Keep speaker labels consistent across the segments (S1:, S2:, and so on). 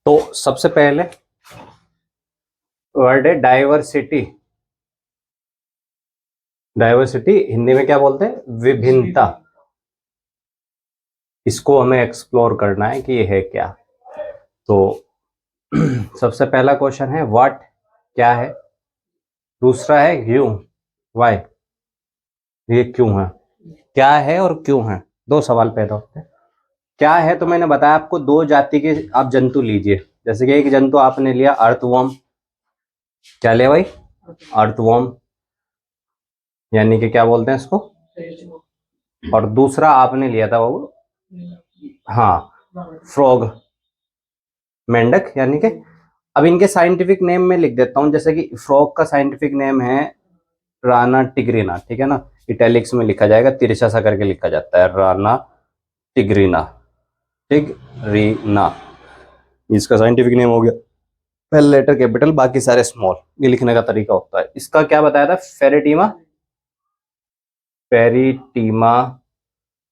S1: तो सबसे पहले वर्ड है डाइवर्सिटी। डाइवर्सिटी हिंदी में क्या बोलते हैं? विभिन्नता। इसको हमें एक्सप्लोर करना है कि ये है क्या। तो सबसे पहला क्वेश्चन है व्हाट, क्या है। दूसरा है क्यों, व्हाई, ये क्यों है। क्या है और क्यों है, दो सवाल पैदा होते हैं। क्या है तो मैंने बताया आपको, दो जाति के आप जंतु लीजिए। जैसे कि एक जंतु आपने लिया अर्थवर्म। क्या लिया भाई? अर्थवर्म, यानी कि क्या बोलते हैं इसको। और दूसरा आपने लिया था वो, हाँ, फ्रॉग, मेंढक, यानी कि अब इनके साइंटिफिक नेम में लिख देता हूं। जैसे कि फ्रॉग का साइंटिफिक नेम है राना टिग्रीना, ठीक है ना। इटैलिक्स में लिखा जाएगा, तिरछा सा करके लिखा जाता है, राना टिग्रीना। टिग्रीना इसका साइंटिफिक नेम हो गया। पहले लेटर कैपिटल, बाकी सारे स्मॉल। ये लिखने का तरीका होता है। इसका क्या बताया था? फेरिटीमा, फेरिटीमा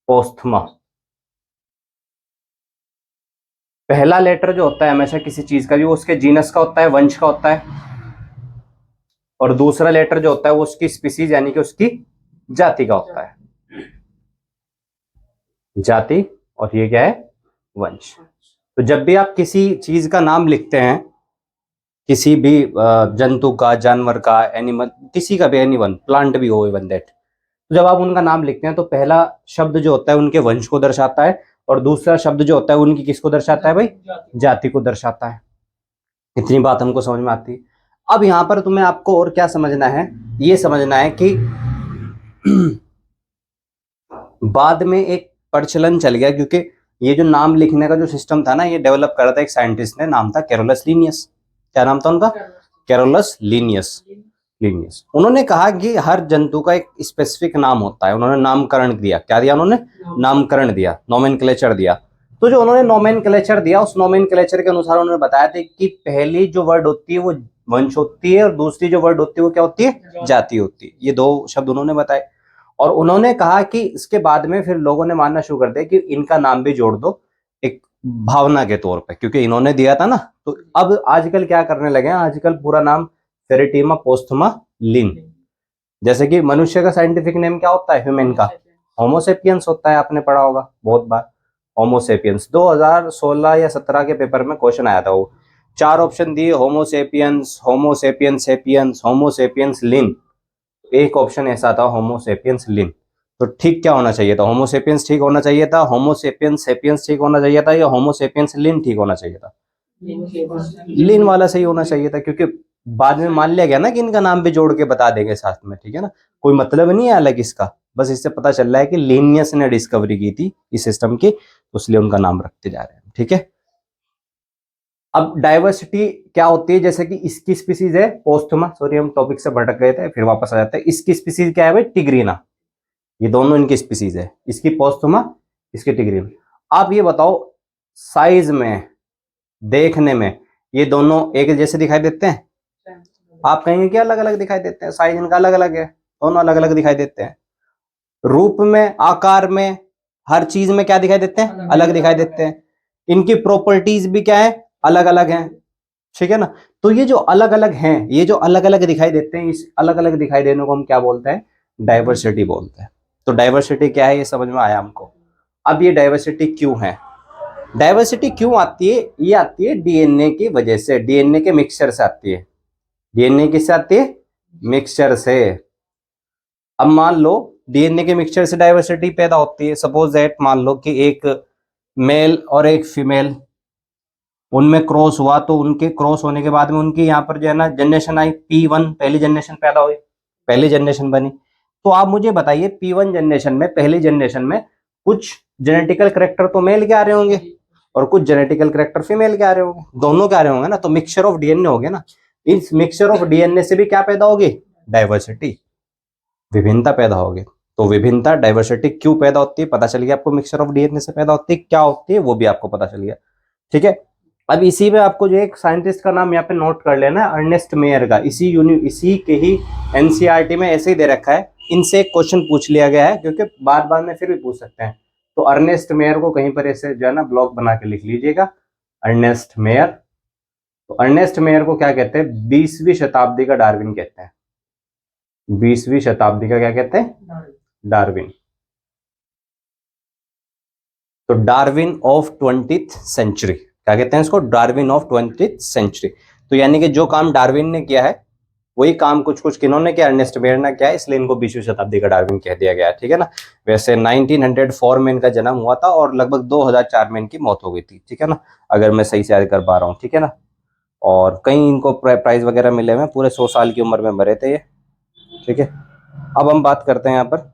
S1: पोस्थमा। पहला लेटर जो होता है हमेशा किसी चीज का, जो उसके जीनस का होता है, वंश का होता है। और दूसरा लेटर जो होता है वो उसकी स्पीसीज, यानी कि उसकी जाति का होता है। जाति, और ये क्या है? वंश। तो जब भी आप किसी चीज का नाम लिखते हैं, किसी भी जंतु का, जानवर का, एनिमल, किसी का भी, एनीवन, प्लांट भी हो इवन दैट, तो जब आप उनका नाम लिखते हैं तो पहला शब्द जो होता है उनके वंश को दर्शाता है, और दूसरा शब्द जो होता है उनकी किसको दर्शाता है भाई? जाति को दर्शाता है। इतनी बात हमको समझ में आती है। अब यहां पर तुम्हें आपको और क्या समझना है? ये समझना है कि बाद में एक प्रचलन चल गया, क्योंकि ये जो नाम लिखने का जो सिस्टम था ना, ये डेवलप करा था एक साइंटिस्ट ने, नाम था कैरोलस लीनियस। क्या नाम था उनका? Carolus Linnaeus. लीनियस। उन्होंने कहा कि हर जंतु का एक स्पेसिफिक नाम होता है। उन्होंने नामकरण दिया। क्या दिया उन्होंने? नामकरण दिया, नोमेनक्लेचर दिया। तो जो उन्होंने नोमेनक्लेचर दिया, उस नोमेनक्लेचर के अनुसार उन्होंने बताया था कि पहली जो वर्ड होती है वो वंश होती है, और दूसरी जो वर्ड होती है वो क्या होती है? जाति होती है। ये दो शब्द उन्होंने बताए। और उन्होंने कहा कि इसके बाद में फिर लोगों ने मानना शुरू कर दिया कि इनका नाम भी जोड़ दो एक भावना के तौर पे, क्योंकि इन्होंने दिया था ना। तो अब आजकल क्या करने लगे हैं? आजकल पूरा नाम फेरिटीमा पोस्थमा लिन। जैसे कि मनुष्य का साइंटिफिक नेम क्या होता है? ह्यूमन का होमोसेपियंस होता है, आपने पढ़ा होगा बहुत बार। होमोसेपियंस 2016 या 17 के पेपर में क्वेश्चन आया था। वो 4 ऑप्शन दिए, होमोसेपियंस, होमोसेपियंस सेपियंस, होमोसेपियंस लिन। एक ऑप्शन ऐसा था होमोसेपियंस लिन। तो ठीक क्या होना चाहिए था? होमोसेपियंस ठीक होना चाहिए था, होमोसेपियंस सेपियंस ठीक होना चाहिए था, या होमोसेपियंस लिन ठीक होना चाहिए था? लिन वाला सही होना चाहिए था, क्योंकि बाद में मान लिया गया ना कि इनका नाम भी जोड़ के बता देंगे साथ में, ठीक है ना। कोई मतलब नहीं है अलग इसका, बस इससे पता चल रहा है कि लीनियस ने डिस्कवरी की थी इस सिस्टम की, इसलिए उनका नाम रखते जा रहे हैं, ठीक है। अब डाइवर्सिटी क्या होती है? जैसे कि इसकी स्पीसीज है पोस्थुमा, सॉरी हम टॉपिक से भटक गए थे, फिर वापस आ जाते हैं। इसकी स्पीसीज क्या है भाई? टिग्रीना। ये दोनों इनकी स्पीसीज है, इसकी पोस्थुमा, इसकी टिग्रीना। आप ये बताओ, साइज में, देखने में ये दोनों एक जैसे दिखाई देते हैं? आप कहेंगे कि अलग अलग दिखाई देते हैं, साइज इनका अलग अलग है, दोनों अलग अलग दिखाई देते हैं। रूप में, आकार में, हर चीज में क्या दिखाई देते हैं? अलग दिखाई देते हैं। इनकी प्रॉपर्टीज भी क्या है? अलग अलग हैं, ठीक है ना। तो ये जो अलग अलग हैं, ये जो अलग अलग दिखाई देते हैं, इस अलग अलग दिखाई देने को हम क्या बोलते हैं? डाइवर्सिटी बोलते हैं। तो डाइवर्सिटी क्या है ये समझ में आया हमको। अब ये डाइवर्सिटी क्यों है? डाइवर्सिटी क्यों आती है? ये आती है डीएनए की वजह से, डीएनए के मिक्सचर से आती है। डीएनए किससे आती है? मिक्सचर से। अब मान लो डीएनए के मिक्सचर से डाइवर्सिटी पैदा होती है। सपोज दैट, मान लो कि एक मेल और एक फीमेल, उनमें क्रॉस हुआ, तो उनके क्रॉस होने के बाद में उनकी यहाँ पर जो है ना जनरेशन आई, P1 पहली जनरेशन पैदा हुई, पहली जनरेशन बनी। तो आप मुझे बताइए, P1 जनरेशन में, पहली जनरेशन में कुछ जेनेटिकल करेक्टर तो मेल के आ रहे होंगे और कुछ जेनेटिकल करेक्टर फीमेल के आ रहे होंगे, दोनों के आ रहे होंगे ना। तो मिक्सचर ऑफ डीएनए हो गया ना। इस मिक्सचर ऑफ डीएनए से भी क्या पैदा होगी? डाइवर्सिटी, विभिन्नता पैदा होगी। तो विभिन्नता, डाइवर्सिटी क्यों पैदा होती है पता चल गया आपको। मिक्सचर ऑफ डीएनए से पैदा होती है, क्या होती है वो भी आपको पता चल गया, ठीक है। अब इसी में आपको जो एक साइंटिस्ट का नाम यहाँ पे नोट कर लेना, अर्नेस्ट मेयर का। इसी के ही एनसीईआरटी में ऐसे ही दे रखा है। इनसे एक क्वेश्चन पूछ लिया गया है, क्योंकि बार बार में फिर भी पूछ सकते हैं। तो अर्नेस्ट मेयर को कहीं पर ऐसे जो है ना ब्लॉक बना के लिख लीजिएगा, अर्नेस्ट मेयर, तो अर्नेस्ट मेयर को क्या कहते हैं? 20वीं शताब्दी का डार्विन कहते हैं। 20वीं शताब्दी का क्या कहते हैं? डार्विन। तो डार्विन ऑफ 20th सेंचुरी, क्या कहते हैं इसको? Darwin of 20th century. तो यानी कि जो काम डार्विन ने किया है वही काम कुछ कुछ किन्होंने किया? अर्नेस्ट मेयर ने किया, इसलिए इनको 20वीं शताब्दी का डार्विन कह दिया गया है, ठीक है ना। वैसे 1904 में इनका जन्म हुआ था और लगभग 2004 में इनकी मौत हो गई थी, ठीक है ना, अगर मैं सही से याद कर पा रहा हूँ, ठीक है ना। और कहीं इनको प्राइज वगैरह मिले हुए, पूरे 100 साल की उम्र में मरे थे ये, ठीक है। अब हम बात करते हैं यहाँ पर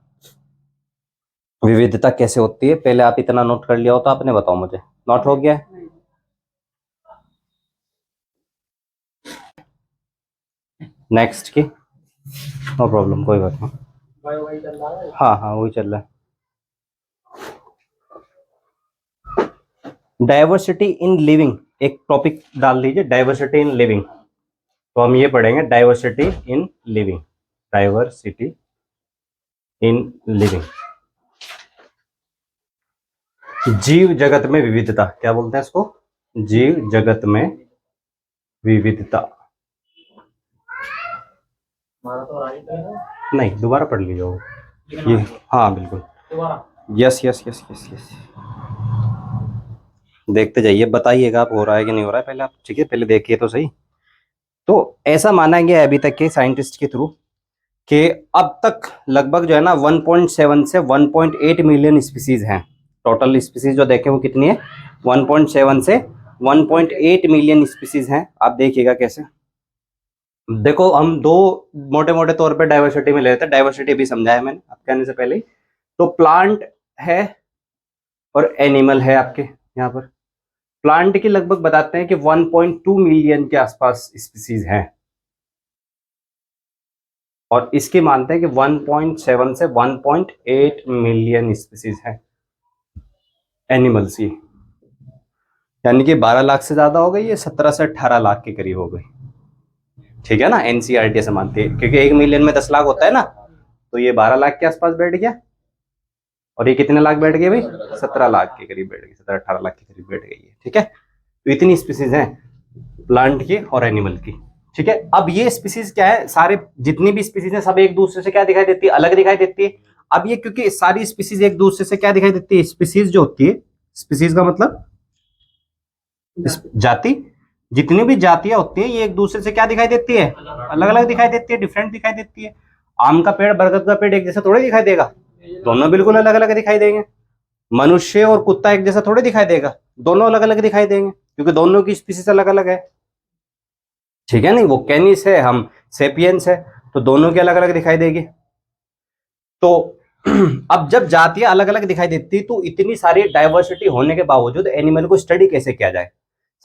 S1: विविधता कैसे होती है। पहले आप इतना नोट कर लिया हो तो आपने बताओ मुझे, नोट हो गया है? नेक्स्ट की नो प्रॉब्लम, कोई बात नहीं। हाँ हाँ वही चल रहा है। डाइवर्सिटी इन लिविंग एक टॉपिक डाल दीजिए, डाइवर्सिटी इन लिविंग। तो हम ये पढ़ेंगे diversity in living, diversity in living. जीव जगत में विविधता, क्या बोलते हैं इसको? जीव जगत में विविधता। नहीं, दोबारा पढ़ लीजिए ये। हाँ बिल्कुल, yes yes yes yes yes. देखते जाइए, बताइएगा आप हो रहा है कि नहीं हो रहा है पहले आप, ठीक है, पहले देखिए तो सही। तो ऐसा माना गया है अभी तक के साइंटिस्ट के थ्रू कि अब तक लगभग जो है ना 1.7 से 1.8 मिलियन स्पीसीज हैं। टोटल स्पीसीज जो देखें वो कितनी है? 1.7 से 1.8 मिलियन स्पीसीज हैं। आप देखिएगा कैसे, देखो हम दो मोटे मोटे तौर पे डाइवर्सिटी में ले लेते हैं, डाइवर्सिटी भी समझाया मैंने आप कहने से पहले ही। तो प्लांट है और एनिमल है आपके यहाँ पर। प्लांट की लगभग बताते हैं कि 1.2 मिलियन के आसपास स्पीसीज हैं, और इसकी मानते हैं कि 1.7 से 1.8 मिलियन स्पीसीज है एनिमल्स की। यानी कि 12 लाख से ज्यादा हो गई, ये 17 से 18 लाख के करीब हो गई, ठीक है ना। एनसीईआरटी से मानती है, क्योंकि 1 मिलियन में 10 लाख होता है ना, तो ये 12 लाख के आसपास बैठ गया। और ये कितने लाख बैठ गए भाई? 17 लाख के करीब बैठ गई, 17-18 लाख के करीब बैठ गई है, ठीक है। तो इतनी स्पीसीज हैं प्लांट की और एनिमल की, ठीक है। अब ये स्पीसीज क्या है? सारे जितनी भी स्पीसीज है सब एक दूसरे से क्या दिखाई देती है? अलग दिखाई देती है। अब ये क्योंकि सारी स्पीसीज एक दूसरे से क्या दिखाई देती है? स्पीसीज जो होती है, स्पीसीज का मतलब जाति, जितनी भी जातियां होती है ये एक दूसरे से क्या दिखाई देती है? अलग अलग दिखाई देती है, डिफरेंट दिखाई देती है। आम का पेड़ बरगद का पेड़ एक जैसा थोड़ी दिखाई देगा, दोनों बिल्कुल अलग अलग दिखाई देंगे। मनुष्य और कुत्ता एक जैसा थोड़ी दिखाई देगा, दोनों अलग अलग दिखाई देंगे, क्योंकि दोनों की स्पीसीज अलग अलग है, ठीक है। नहीं, वो कैनिस है, हम सेपियंस है, तो दोनों की अलग अलग दिखाई देगी। तो अब जब जातियां अलग अलग दिखाई देती तो इतनी सारी डाइवर्सिटी होने के बावजूद एनिमल को स्टडी कैसे किया जाए?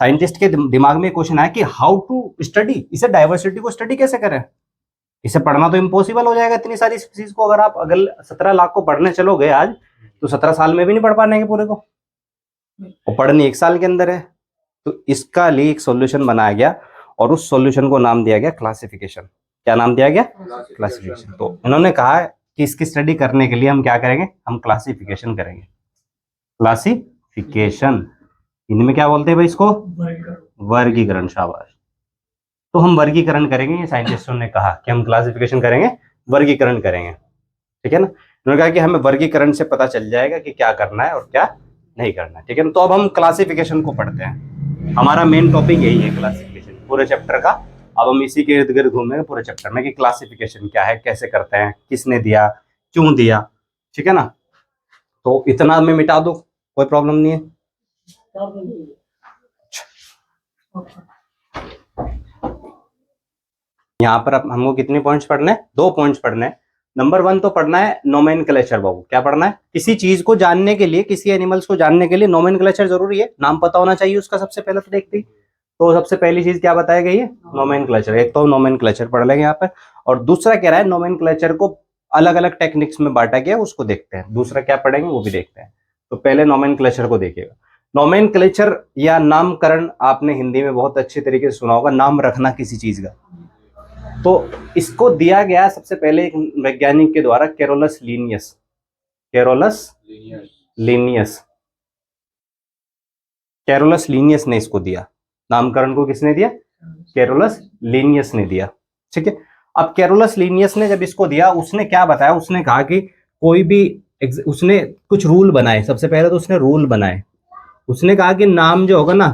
S1: साइंटिस्ट के दिमाग में क्वेश्चन आया कि हाउ टू स्टडी, इसे डाइवर्सिटी को स्टडी कैसे करें? इसे पढ़ना तो इम्पॉसिबल हो जाएगा, इतनी सारी स्पीसीज को अगर आप अगर 17 लाख को पढ़ने चलोगे आज, तो 17 साल में भी नहीं पढ़ पाएंगे पूरे को, और पढ़नी 1 साल के अंदर है। तो इसका लिए एक सॉल्यूशन बनाया गया, और उस सॉल्यूशन को नाम दिया गया क्लासिफिकेशन। क्या नाम दिया गया? क्लासिफिकेशन। तो इन्होंने कहा कि इसकी स्टडी करने के लिए हम क्या करेंगे? हम क्लासिफिकेशन करेंगे। क्लासिफिकेशन, इनमें क्या बोलते हैं भाई इसको? वर्गीकरण, शाबाश। तो हम वर्गीकरण करेंगे, ये साइंटिस्टों ने कहा कि हम क्लासिफिकेशन करेंगे, वर्गीकरण करेंगे, ठीक है ना। उन्होंने कहा कि हमें वर्गीकरण से पता चल जाएगा कि क्या करना है और क्या नहीं करना है, ठीक है ना। तो अब हम क्लासिफिकेशन को पढ़ते हैं, हमारा मेन टॉपिक यही है क्लासिफिकेशन पूरे चैप्टर का। अब हम इसी के इर्द गिर्द घूमेंगे पूरे चैप्टर में कि क्लासिफिकेशन क्या है, कैसे करते हैं, किसने दिया, क्यों दिया, ठीक है ना। तो इतना मैं मिटा दो, कोई प्रॉब्लम नहीं है। यहाँ पर अब हमको कितने पॉइंट्स पढ़ने हैं? 2 पॉइंट्स पढ़ने हैं। नंबर 1 तो पढ़ना है नोमेनक्लेचर। बाबू क्या पढ़ना है? किसी चीज को जानने के लिए, किसी एनिमल्स को जानने के लिए नोमेनक्लेचर जरूरी है, नाम पता होना चाहिए उसका सबसे पहले। तो देखते ही तो सबसे पहली चीज क्या बताई गई है? नोमेनक्लेचर। एक तो नोमेनक्लेचर पढ़ लेंगे यहाँ पर, और दूसरा कह रहा है नोमेनक्लेचर को अलग अलग टेक्निक्स में बांटा गया, उसको देखते हैं। दूसरा क्या पढ़ेंगे वो भी देखते हैं। तो पहले नोमेनक्लेचर को देखिएगा। नोमेनक्लेचर या नामकरण आपने हिंदी में बहुत अच्छे तरीके से सुना होगा, नाम रखना किसी चीज का। तो इसको दिया गया सबसे पहले एक वैज्ञानिक के द्वारा, Carolus Linnaeus. Carolus Linnaeus, Carolus Linnaeus ने इसको दिया, नामकरण को किसने दिया? कैरोलस लीनियस ने दिया। ठीक है, अब कैरोलस लीनियस ने जब इसको दिया, उसने क्या बताया? उसने कहा कि कोई भी उसने कुछ रूल बनाए। सबसे पहले तो उसने रूल बनाए। उसने कहा कि नाम जो होगा ना,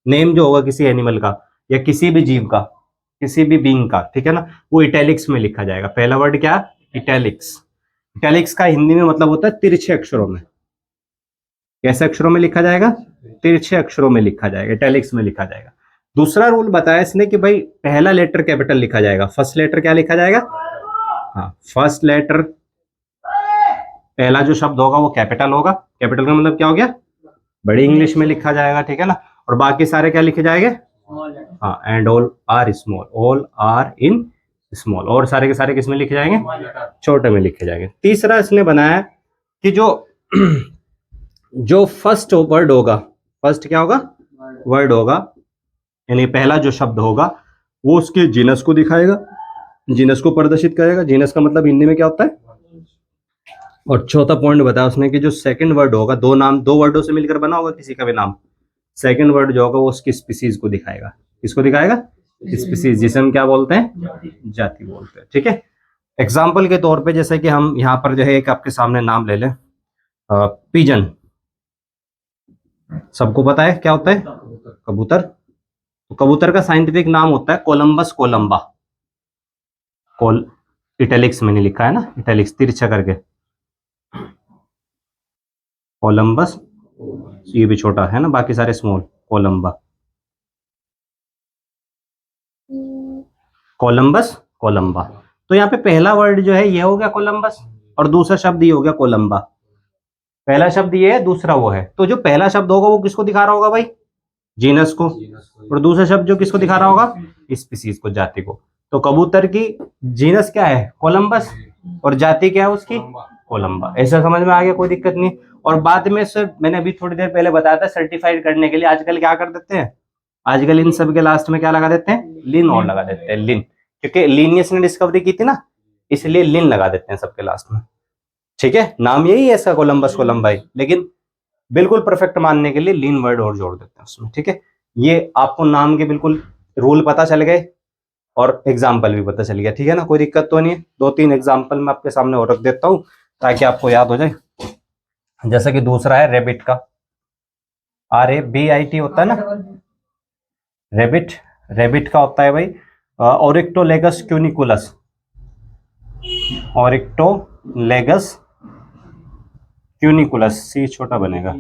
S1: नेम जो होगा किसी एनिमल का या किसी भी जीव का, किसी भी बीइंग का, ठीक है ना, वो इटैलिक्स में लिखा जाएगा। पहला वर्ड क्या? इटैलिक्स। इटैलिक्स का हिंदी में मतलब होता है तिरछे अक्षरों में। कैसे अक्षरों में लिखा जाएगा? तिरछे अक्षरों में लिखा जाएगा, इटैलिक्स में लिखा जाएगा। दूसरा रूल बताया इसने कि भाई पहला लेटर कैपिटल लिखा जाएगा। फर्स्ट लेटर क्या लिखा जाएगा? हाँ, फर्स्ट लेटर, पहला जो शब्द होगा वो कैपिटल होगा। कैपिटल का मतलब क्या हो गया? बड़ी इंग्लिश में लिखा जाएगा, ठीक है ना। और बाकी सारे क्या लिखे जाएंगे? हाँ, and all are small, all are in small. और सारे के सारे किस में लिखे जाएंगे? छोटे में लिखे जाएंगे। तीसरा इसने बनाया कि जो फर्स्ट वर्ड होगा, फर्स्ट क्या होगा? वर्ड होगा, यानी पहला जो शब्द होगा वो उसके जीनस को दिखाएगा, जीनस को प्रदर्शित करेगा। जीनस का मतलब हिंदी में क्या होता है? और चौथा पॉइंट बताया उसने कि जो सेकंड वर्ड होगा, दो वर्डों से मिलकर बना होगा किसी का भी नाम, सेकंड वर्ड जो होगा वो उसकी स्पीसीज को दिखाएगा। किसको दिखाएगा? स्पीसीज, जिसे हम क्या बोलते हैं? जाति बोलते हैं। ठीक है, एग्जाम्पल के तौर पे जैसे कि हम यहाँ पर जो है एक आपके सामने नाम ले लें, पिजन। सबको पता है क्या होता है? कबूतर। तो कबूतर का साइंटिफिक नाम होता है कोलंबस कोलंबा। इटैलिक्स मैंने लिखा है ना, इटैलिक्स तिरछा करके, कोलंबस, ये भी छोटा है ना, बाकी सारे स्मॉल, कोलंबा, कोलंबस कोलंबा। तो यहाँ पे पहला वर्ड जो है ये हो गया कोलंबस, और दूसरा शब्द ये हो गया कोलंबा। पहला शब्द ये है, दूसरा वो है। तो जो पहला शब्द होगा वो किसको दिखा रहा होगा भाई? जीनस को। और दूसरा शब्द जो किसको दिखा रहा होगा? स्पीसीज को, जाति को। तो कबूतर की जीनस क्या है? कोलंबस, और जाति क्या है उसकी? कोलंबा। ऐसा समझ में आ गया? कोई दिक्कत नहीं। और बाद में से मैंने अभी थोड़ी देर पहले बताया था, सर्टिफाइड करने के लिए आजकल क्या कर देते हैं? आजकल इन सब के लास्ट में क्या लगा देते हैं? लिन और लगा देते हैं, लिन। क्योंकि लीनियस ने डिस्कवरी की थी ना, इसलिए लिन लगा देते हैं सबके लास्ट में। ठीक है, नाम यही है इसका, कोलंबस कोलंबाई, लेकिन बिल्कुल परफेक्ट मानने के लिए लीन वर्ड और जोड़ देते हैं उसमें। ठीक है, ये आपको नाम के बिल्कुल रूल पता चल गए और एग्जाम्पल भी पता चल गया। ठीक है ना, कोई दिक्कत तो नहीं है। 2-3 एग्जाम्पल मैं आपके सामने और रख देता हूँ ताकि आपको याद हो जाए। जैसे कि दूसरा है रेबिट का, RABIT होता है ना, रेबिट। रेबिट का होता है भाई ओरिक्टोलेगस क्यूनिकुलस, ओरिक्टोलेगस क्यूनिकुलस, सी छोटा बनेगा,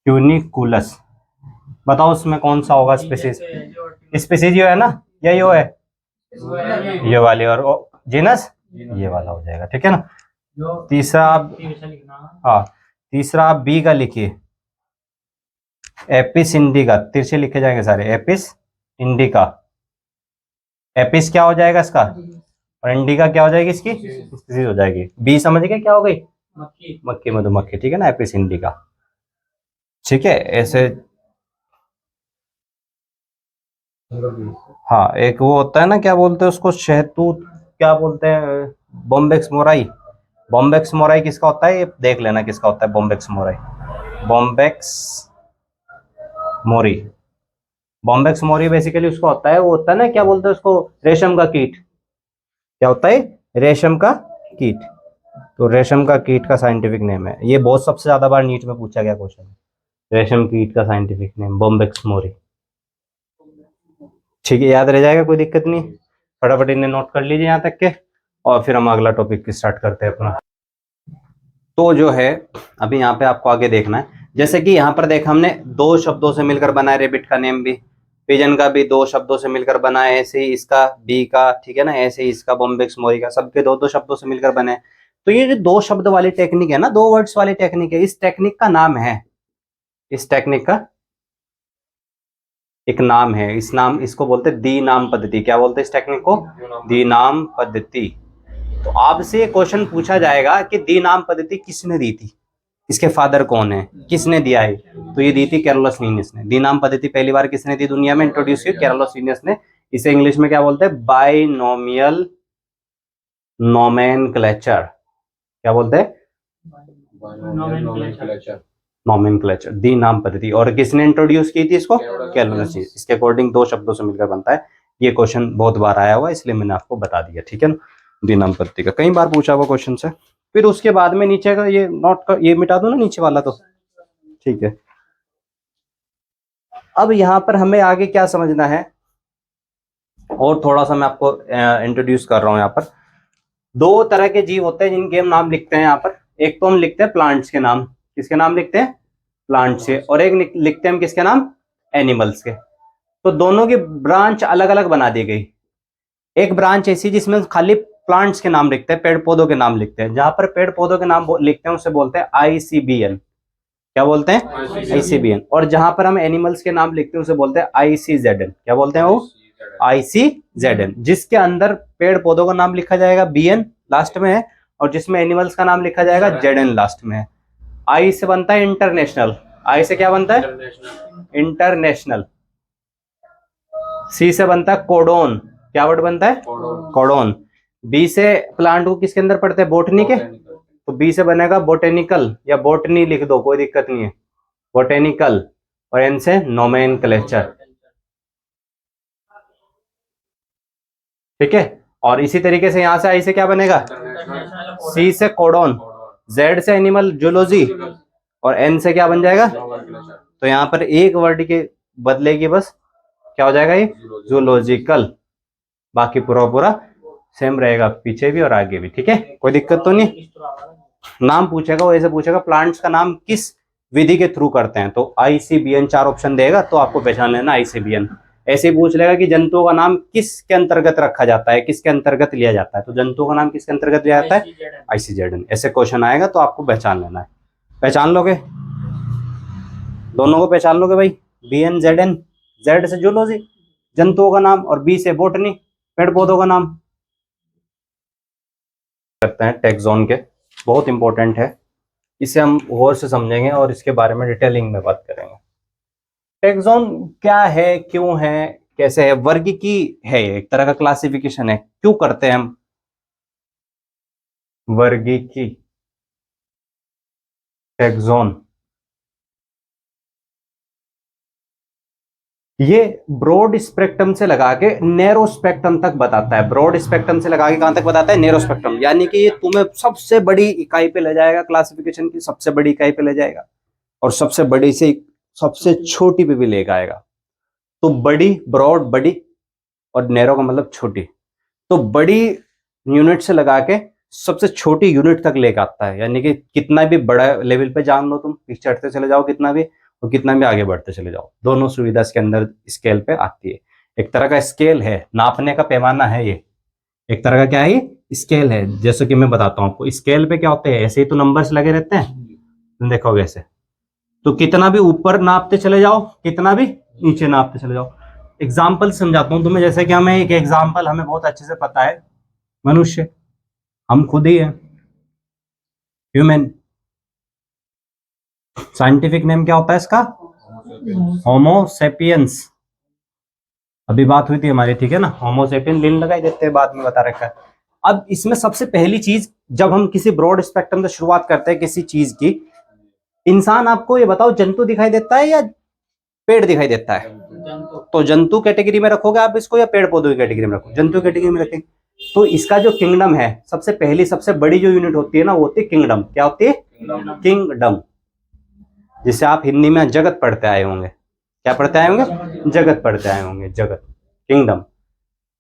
S1: क्यूनिकुलस। बताओ उसमें कौन सा होगा स्पीसीज? स्पीसीज ये है ना, या ये है? ये वाली। और जीनस ये वाला हो जाएगा। ठीक है ना। तीसरा आप, हाँ, तीसरा आप बी का लिखिए, एपिस इंडिका। तिरछे लिखे जाएंगे सारे, एपिस इंडिका। एपिस क्या हो जाएगा इसका, और इंडिका क्या हो जाएगी इसकी? स्पीसीज हो जाएगी। बी समझ गए क्या हो गई? मक्खी मधुमक्खी। ठीक है ना, एपिस इंडिका। ठीक है, ऐसे। हाँ, एक वो होता है ना, क्या बोलते हैं उसको, शहतूत, क्या बोलते हैं, बॉम्बेक्स मोराई। बॉम्बेक्स मोराई किसका होता है? ये देख लेना किसका होता है बॉम्बेक्स मोराई। बॉम्बेक्स मोरी, बॉम्बेक्स मोरी बेसिकली उसका होता है, वो होता है ना, क्या बोलते हैं उसको, रेशम का कीट। क्या होता है? रेशम का कीट। तो रेशम का कीट का साइंटिफिक नेम है ये, बहुत सबसे ज्यादा बार नीट में पूछा गया क्वेश्चन है, रेशम कीट का साइंटिफिक नेम बॉम्बेक्स मोरी। ठीक है, याद रह जाएगा, कोई दिक्कत नहीं। फटाफट इन्हें नोट कर लीजिए यहाँ तक के, और फिर हम अगला टॉपिक स्टार्ट करते हैं अपना। तो जो है अभी यहाँ पे आपको आगे देखना है, जैसे कि यहाँ पर देखा हमने 2 शब्दों से मिलकर बना है रेबिट का नेम भी, पिजन का भी 2 शब्दों से मिलकर बना है, ऐसे ही इसका बी का, ठीक है ना, ऐसे ही इसका बॉम्बेक्स मोरी का, सबके 2-2 शब्दों से मिलकर बने। तो ये जो 2 शब्द वाली टेक्निक है ना, 2 वर्ड्स वाली टेक्निक है, इस टेक्निक का नाम है, इस टेक्निक का एक नाम है, इसको बोलते हैं दी नाम पद्धति। क्या बोलते हैं इस टेक्निक को? दी नाम पद्धति। तो आपसे क्वेश्चन पूछा जाएगा कि दी नाम पद्धति किसने दी थी, इसके फादर कौन है, किसने दिया है? तो ये दी थी कैरोलस लीनियस ने। दी नाम पद्धति पहली बार किसने दी दुनिया में, इंट्रोड्यूस की? कैरोलस लीनियस ने। इसे इंग्लिश में क्या बोलते हैं? Binomial nomenclature. क्या बोलते हैं? नॉमेनक्लेचर, दी नाम पद्धति। और किसने इंट्रोड्यूस की थी इसको? Carolus Linnaeus. इसके अकॉर्डिंग दो शब्दों से मिलकर बनता है। ये क्वेश्चन बहुत बार आया हुआ है, इसलिए मैंने आपको बता दिया, ठीक है ना। दी नाम पद्धति का कई बार पूछा हुआ क्वेश्चन से। फिर उसके बाद में नीचे का ये नोट का ये मिटा दो ना, नीचे वाला तो ठीक है। अब यहाँ पर हमें आगे क्या समझना है, और थोड़ा सा मैं आपको इंट्रोड्यूस कर रहा हूँ। यहाँ पर दो तरह के जीव होते हैं जिनके हम नाम लिखते हैं यहाँ पर। एक तो हम लिखते हैं प्लांट्स के नाम, किसके नाम लिखते हैं? प्लांट्स के। और एक लिखते हैं हम किसके नाम? एनिमल्स के। तो दोनों की ब्रांच अलग अलग बना दी गई। एक ब्रांच ऐसी जिसमें खाली प्लांट्स के नाम लिखते हैं, पेड़ पौधों के नाम लिखते हैं। जहां पर पेड़ पौधों के नाम लिखते हैं उसे बोलते हैं ICBN। क्या बोलते हैं? ICBN। और जहां पर हम एनिमल्स के नाम लिखते हैं उसे बोलते हैं ICZN। क्या बोलते हैं वो? ICZN। जिसके अंदर पेड़ पौधों का नाम लिखा जाएगा BN लास्ट में है, और जिसमें एनिमल्स का नाम लिखा जाएगा ZN लास्ट में है। I से बनता है इंटरनेशनल। I से क्या बनता है? इंटरनेशनल। C से बनता है कोडोन। क्या वर्ड बनता है? कोडोन। B से प्लांट को किसके अंदर पढ़ते हैं? बोटनी के। तो B से बनेगा बोटेनिकल, या बोटनी लिख दो, कोई दिक्कत नहीं है, बोटेनिकल। और N से नोमेनक्लेचर, ठीक है। और इसी तरीके से यहां से I से क्या बनेगा? C से कोडोन, Z से एनिमल जूलॉजी, और N से क्या बन जाएगा? तो यहाँ पर एक वर्ड के बदलेगी बस, क्या हो जाएगा? ये जूलॉजिकल। बाकी पूरा पूरा सेम रहेगा, पीछे भी और आगे भी, ठीक है, कोई दिक्कत तो नहीं। नाम पूछेगा वो ऐसे पूछेगा प्लांट्स का नाम किस विधि के थ्रू करते हैं, तो ICBN 4 ऑप्शन देगा, तो आपको पहचान लेना ICBN। ऐसे ही पूछ लेगा कि जंतुओं का नाम किसके अंतर्गत रखा जाता है, किसके अंतर्गत लिया जाता है, तो जंतुओं का नाम किसके अंतर्गत लिया जाता है? ICZN। ऐसे क्वेश्चन आएगा तो आपको पहचान लेना है। पहचान लोगे? दोनों को पहचान लोगे भाई? BN ZN। Z से जूलॉजी जंतुओं का नाम, और B से बोटनी पेड़ पौधों का नाम। करते हैं टैक्सोन के, बहुत इंपॉर्टेंट है, इसे हम गौर से समझेंगे और इसके बारे में डिटेलिंग में बात करेंगे। टैक्सोन क्या है, क्यों है, कैसे है? वर्गीकी है, एक तरह का क्लासिफिकेशन है। क्यों करते हैं हम वर्गीकी? टैक्सोन ये ब्रॉड स्पेक्ट्रम से लगा के नैरो स्पेक्ट्रम तक बताता है। ब्रॉड स्पेक्ट्रम से लगा के कहां तक बताता है? Narrow spectrum. यानी कि ये तुम्हें सबसे बड़ी इकाई पे ले जाएगा, क्लासिफिकेशन की सबसे बड़ी इकाई पे ले जाएगा, और सबसे बड़ी से सबसे छोटी पे भी लेकर आएगा। तो बड़ी, ब्रॉड बड़ी, और नैरो का मतलब छोटी। तो बड़ी यूनिट से लगा के सबसे छोटी यूनिट तक लेकर आता है। यानी कि कितना भी बड़ा लेवल पे जान लो तुम, पीछे चढ़ते चले जाओ कितना भी, और कितना भी आगे बढ़ते चले जाओ, दोनों सुविधा इसके अंदर स्केल पे आती है। एक तरह का स्केल है, नापने का पैमाना है ये। एक तरह का क्या है? ये स्केल है। जैसे कि मैं बताता हूँ आपको, स्केल पे क्या होते हैं, ऐसे ही तो नंबर्स लगे रहते हैं, देखोगे ऐसे। तो कितना भी ऊपर नापते चले जाओ, कितना भी नीचे नापते चले जाओ। एग्जाम्पल समझाता हूँ तुम्हें। जैसे कि हमें एक एग्जाम्पल हमें बहुत अच्छे से पता है, मनुष्य, हम खुद ही है, ह्यूमन। साइंटिफिक नेम क्या होता है इसका? होमो सेपियंस। अभी बात हुई थी हमारी, ठीक है ना, होमो सेपियन, लिन लगाई देते हैं, बाद में बता रखा है। अब इसमें सबसे पहली चीज, जब हम किसी ब्रॉड स्पेक्ट्रम से शुरुआत करते हैं किसी चीज की, इंसान, आपको ये बताओ, जंतु दिखाई देता है या पेड़ दिखाई देता है? तो जंतु कैटेगरी में रखोगे आप इसको, या पेड़ पौधों की कैटेगरी में रखोगे? जंतु कैटेगरी में रखेंगे। तो इसका जो किंगडम है, सबसे पहली सबसे बड़ी जो यूनिट होती है ना, वो होती है किंगडम। क्या होती है? किंगडम। जिसे आप हिंदी में जगत पढ़ते आए होंगे। क्या पढ़ते आए होंगे? जगत पढ़ते आए होंगे, जगत, किंगडम।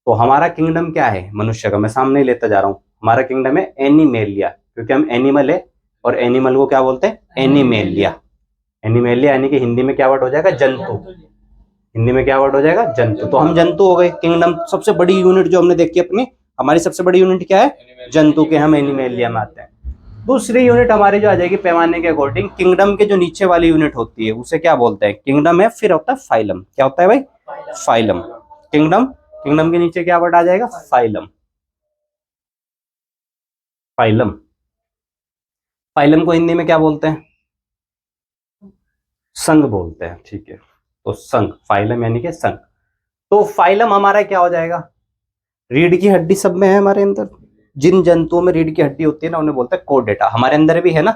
S1: तो हमारा किंगडम क्या है मनुष्य का? मैं सामने ही लेता जा रहा हूं। हमारा किंगडम है एनिमेलिया, क्योंकि हम एनिमल है, और एनिमल को क्या बोलते हैं? एनिमेलिया। एनिमेलिया यानी कि हिंदी में क्या वर्ड हो जाएगा? जंतु। हिंदी में क्या वर्ड हो जाएगा? जंतु। तो हम जंतु हो गए। किंगडम सबसे बड़ी यूनिट जो हमने देखी अपनी, हमारी सबसे बड़ी यूनिट क्या है? जंतु के, हम एनिमेलिया में आते हैं। दूसरी यूनिट हमारी जो आ जाएगी पैमाने के अकॉर्डिंग, किंगडम के जो नीचे वाली यूनिट होती है उसे क्या बोलते हैं? किंगडम है, फिर होता है फाइलम। क्या होता है भाई? फाइलम। किंगडम, किंगडम के नीचे क्या वर्ड आ जाएगा? फाइलम। फाइलम। फाइलम को हिंदी में क्या बोलते हैं? संघ बोलते हैं, ठीक है। तो संघ, फाइलम यानी कि संघ। तो फाइलम हमारा क्या हो जाएगा? रीढ़ की हड्डी सब में है हमारे अंदर। जिन जंतुओं में रीढ़ की हड्डी होती है ना, उन्हें बोलते हैं कोर्डेटा। हमारे अंदर भी है ना,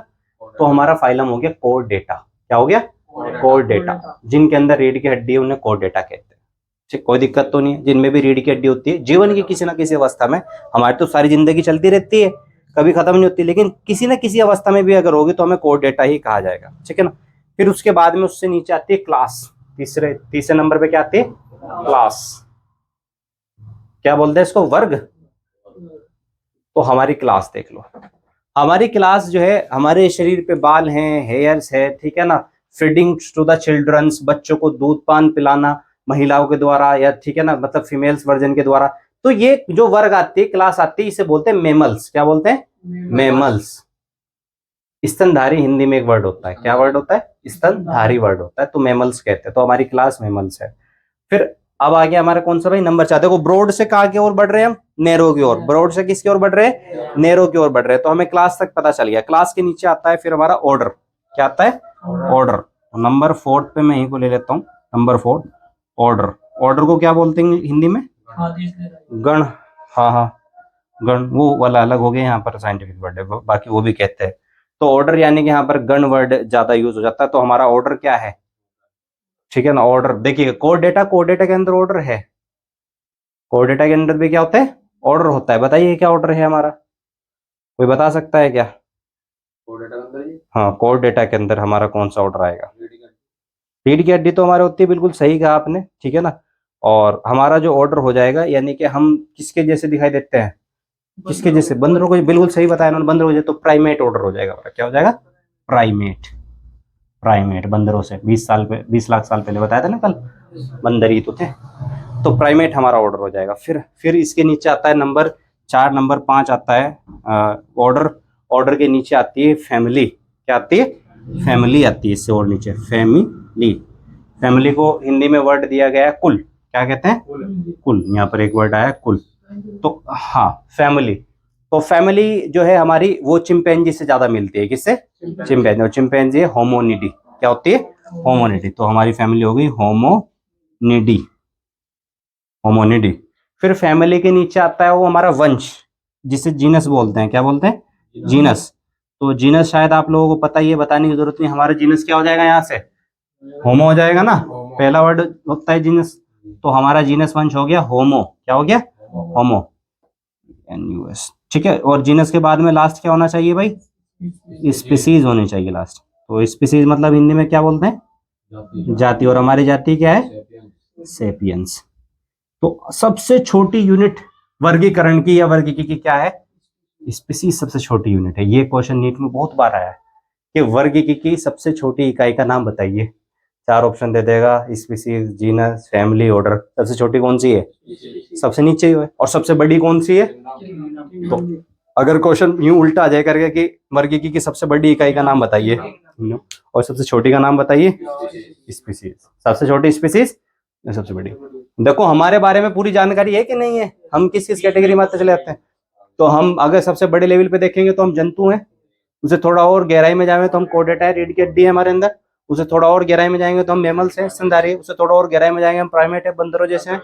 S1: तो हमारा फाइलम हो गया कोर्डेटा। क्या हो गया, कोर्डेटा। जिनके अंदर रीढ़ की हड्डी है उन्हें कोर्डेटा कहते हैं। ठीक, कोई दिक्कत तो नहीं है, जिनमें भी रीढ़ की हड्डी होती है जीवन की किसी ना किसी अवस्था में, हमारी तो सारी जिंदगी चलती रहती है, कभी खत्म नहीं होती, लेकिन किसी ना किसी अवस्था में भी अगर होगी तो हमें कोर्डेटा ही कहा जाएगा। ठीक है ना। फिर उसके बाद में उससे नीचे आती है क्लास। तीसरे नंबर पे क्या आती है, क्लास। क्या बोलते हैं इसको, वर्ग। तो हमारी क्लास देख लो, हमारी क्लास जो है, हमारे शरीर पे बाल हैं, हेयर्स है, ठीक है ना। फीडिंग टू द चिल्ड्रंस, बच्चों को दूध पान पिलाना महिलाओं के द्वारा, या ठीक है ना, मतलब फीमेल्स वर्जन के द्वारा। तो ये जो वर्ग आती है, क्लास आती है, इसे बोलते हैं मेमल्स। क्या बोलते हैं, मेमल्स। स्तनधारी हिंदी में एक वर्ड होता है, क्या वर्ड होता है, स्तनधारी वर्ड होता है, तो मेमल्स कहते हैं। तो हमारी क्लास मेमल्स है। फिर अब आ गया हमारा कौन सा भाई, नंबर 4। देखो ब्रॉड से कहाँ की ओर बढ़ रहे हैं हम, नैरो की ओर। ब्रॉड से किसकी ओर बढ़ रहे हैं, नैरो की ओर बढ़ रहे हैं। तो हमें क्लास तक पता चल गया। क्लास के नीचे आता है फिर हमारा ऑर्डर। क्या आता है, ऑर्डर। नंबर 4 पे मैं यही को ले लेता हूँ, नंबर 4 ऑर्डर। ऑर्डर को क्या बोलते हैं हिंदी में, गण। हाँ हाँ, गण वो वाला अलग हो गया, यहाँ पर साइंटिफिक वर्ड है, बाकी वो भी कहते हैं। तो ऑर्डर यानी कि यहाँ पर गण वर्ड ज्यादा यूज हो जाता है। तो हमारा ऑर्डर क्या है, ठीक है ना। ऑर्डर देखिए, कोर डेटा, कोर डेटा के अंदर ऑर्डर है। कोर डेटा के अंदर भी क्या होता है, ऑर्डर होता है। बताइए क्या ऑर्डर है हमारा, कोई बता सकता है क्या। कोर डेटा के अंदर, हाँ, कोर डेटा के अंदर हमारा कौन सा ऑर्डर आएगा, रीढ़ की हड्डी तो हमारे होती है, बिल्कुल सही कहा आपने, ठीक है ना। और हमारा जो ऑर्डर हो जाएगा, यानी कि हम किसके जैसे दिखाई देते हैं, किसके जैसे, बंदरों को, बिल्कुल सही बताया उन्होंने, बंदरों को। तो प्राइमेट ऑर्डर हो जाएगा हमारा, क्या हो जाएगा, प्राइमेट। प्राइमेट बंदरों से 20 लाख साल पहले बताया था ना कल, बंदर ही तो थे। तो प्राइमेट हमारा ऑर्डर हो जाएगा। फिर इसके नीचे आता है नंबर 4, नंबर 5 आता है ऑर्डर। ऑर्डर के नीचे आती है फैमिली। क्या आती है, फैमिली आती है इससे और नीचे, फैमिली। फैमिली को हिंदी में वर्ड दिया गया है कुल। क्या कहते हैं, कुल। यहाँ पर एक वर्ड आया कुल। तो हाँ, फैमिली। तो फैमिली जो है हमारी, वो चिंपैंजी से ज्यादा मिलती है। किससे, चिंपैंजी। और चिंपैंजी है होमोनिडी। क्या होती है, होमोनिडी। तो हमारी फैमिली हो गई होमोनिडी, होमोनिडी। फिर फैमिली के नीचे आता है वो हमारा वंश, जिसे जीनस बोलते हैं। क्या बोलते हैं, जीनस। तो जीनस शायद आप लोगों को पता ही है, बताने की जरूरत नहीं। हमारा जीनस क्या हो जाएगा, यहाँ से होमो हो जाएगा ना, पहला वर्ड होता है जीनस। तो हमारा जीनस वंश हो गया होमो। क्या हो गया, होमो, एनयूएस। ठीक है। और जीनस के बाद में लास्ट क्या होना चाहिए भाई, स्पीसीज होनी चाहिए लास्ट। तो स्पीसीज मतलब हिंदी में क्या बोलते हैं, जाति। और हमारी जाति क्या है, सेपियंस। तो सबसे छोटी यूनिट वर्गीकरण की या वर्गीकी की क्या है, स्पीसीज सबसे छोटी यूनिट है। ये क्वेश्चन नीट में बहुत बार आया है कि वर्गीकी की सबसे छोटी इकाई का नाम बताइए। 4 ऑप्शन दे देगा, स्पीसीज, जीनस, फैमिली, ऑर्डर। सबसे छोटी कौन सी है, सबसे नीचे ही है। और सबसे बड़ी कौन सी है। तो अगर क्वेश्चन यूं उल्टा आ जाए करके कि वर्गीकी की सबसे बड़ी इकाई का नाम बताइए और सबसे छोटी का नाम बताइए, स्पीसीज। सबसे छोटी स्पीसीज, सबसे बड़ी। देखो हमारे बारे में पूरी जानकारी है कि नहीं है, हम किस किस कैटेगरी में आते चले जाते हैं। तो हम अगर सबसे बड़े लेवल पे देखेंगे तो हम जंतु हैं। उसे थोड़ा और गहराई में जाएंगे तो हम कोर्डेटा है, रीढ़ की हड्डी है हमारे अंदर। उसे थोड़ा और गहराई में जाएंगे तो हम मेमल्स हैं, स्तनधारी। उसे थोड़ा और गहराई में जाएंगे हम प्राइमेट है, बंदरों जैसे हैं।